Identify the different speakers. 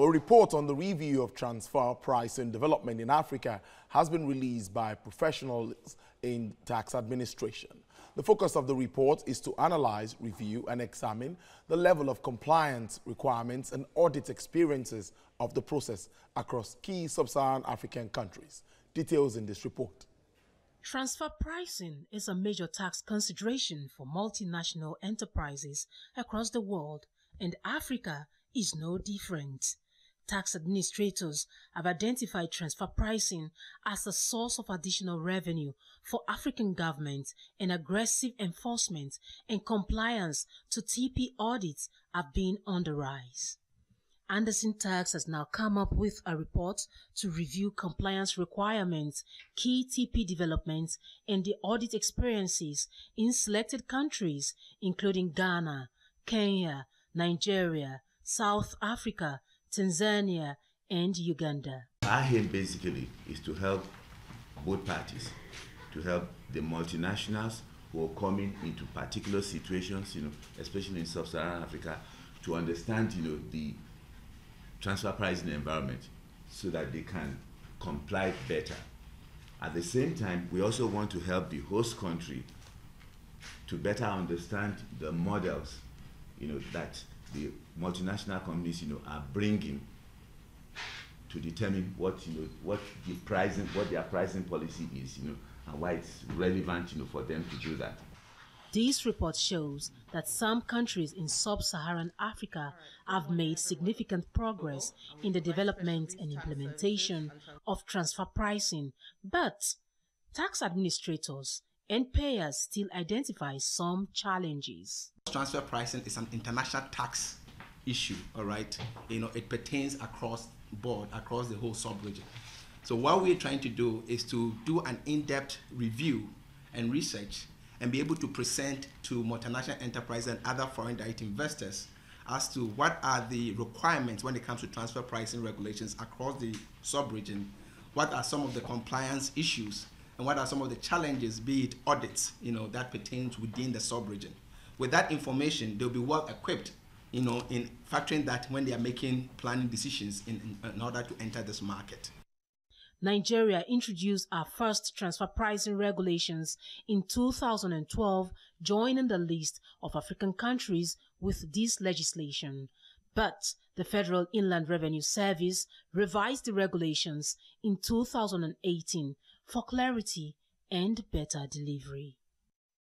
Speaker 1: A report on the review of transfer pricing development in Africa has been released by professionals in tax administration. The focus of the report is to analyze, review, and examine the level of compliance requirements and audit experiences of the process across key Sub-Saharan African countries. Details in this report.
Speaker 2: Transfer pricing is a major tax consideration for multinational enterprises across the world, and Africa is no different. Tax administrators have identified transfer pricing as a source of additional revenue for African governments, and aggressive enforcement and compliance to TP audits have been on the rise. Anderson Tax has now come up with a report to review compliance requirements, key TP developments, and the audit experiences in selected countries, including Ghana, Kenya, Nigeria, South Africa, Tanzania, and Uganda.
Speaker 3: Our aim basically is to help both parties, to help the multinationals who are coming into particular situations, especially in Sub-Saharan Africa, to understand, the transfer pricing environment so that they can comply better. At the same time, we also want to help the host country to better understand the models, that the multinational companies, are bringing to determine what their pricing policy is, and why it's relevant, for them to do that.
Speaker 2: This report shows that some countries in Sub-Saharan Africa have made significant progress in the development and implementation of transfer pricing, but tax administrators and payers still identify some challenges.
Speaker 4: Transfer pricing is an international tax issue, all right? It pertains across board, across the whole sub-region. So what we're trying to do is to do an in-depth review and research and be able to present to multinational enterprises and other foreign direct investors as to what are the requirements when it comes to transfer pricing regulations across the sub-region, what are some of the compliance issues, and what are some of the challenges, be it audits, that pertains within the sub-region. With that information, they'll be well equipped, in factoring that when they are making planning decisions in order to enter this market.
Speaker 2: Nigeria introduced our first transfer pricing regulations in 2012, joining the list of African countries with this legislation. But the Federal Inland Revenue Service revised the regulations in 2018 for clarity and better delivery.